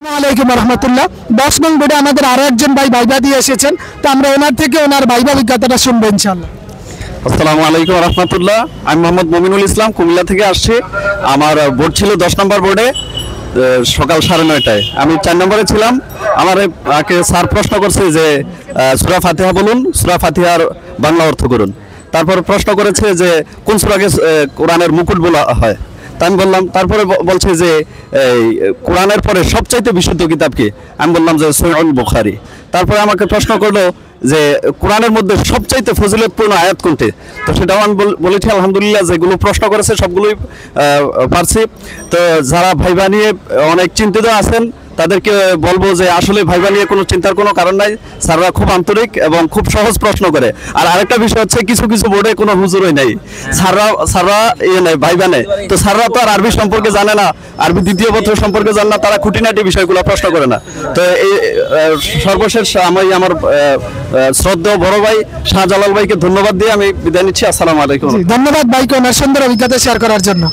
আসসালামু রহমতুল্লাহ। 10 নং বোর্ডে আমাদের আরো একজন ভাই ভাইবা দিয়ে এসেছেন, তো আমরা ওনার থেকে ওনার ভাইবা অভিজ্ঞতাটা শুনবো ইনশাআল্লাহ। আসসালামু আলাইকুম রহমতুল্লাহ। আমি মোহাম্মদ মমিনুল ইসলাম, কুমিল্লা থেকে আসছি। আমার বোর্ড ছিল 10 নম্বর বোর্ডে, সকাল 9:30টায়। আমি 4 নম্বরে ছিলাম। আমার স্যার প্রশ্ন করছে যে সূরা ফাতিহা বলুন, সূরা ফাতিহার বাংলা অর্থ করুন। তারপর প্রশ্ন করেছে যে কোন সূরাকে কোরআনের মুকুট বলা হয়। তা আমি বললাম, তারপরে বলছে যে কোরআনের পরে সবচাইতে বিশুদ্ধ কিতাব কি? আমি বললাম যে সহিহুল বুখারী। তারপরে আমাকে প্রশ্ন করলো যে কোরআনের মধ্যে সবচাইতে ফজিলতপূর্ণ আয়াত কোনটি? তো সেটাও আমি বলেছি আলহামদুলিল্লাহ, যেগুলো প্রশ্ন করেছে সবগুলোই পারছি। তো যারা ভাইবা নিয়ে অনেক চিন্তিত আছেন তাদেরকে বলবো যে আসলে ভাইবা নিয়ে কোনো চিন্তার কোনো কারণ নাই। স্যাররা খুব আন্তরিক এবং খুব সহজ প্রশ্ন করে। আর আরেকটা বিষয় হচ্ছে, কিছু কিছু বোর্ডে কোনো হুজুরই নাই, স্যাররা নেই, ভাইবা নেই। তো স্যাররা তো আর আরবি সম্পর্কে জানে না, আরবি দ্বিতীয় পত্র সম্পর্কে জানে না, তারা খুঁটিনাটি বিষয়গুলো প্রশ্ন করে না। তো এই সর্বশেষ আমি আমার শ্রদ্ধেয় বড় ভাই শাহজালাল ভাইকে ধন্যবাদ দিয়ে আমি বিদায় নিচ্ছি। আসসালামু আলাইকুম। ধন্যবাদ ভাইকে ওনার সুন্দর অভিজ্ঞতা শেয়ার করার জন্য।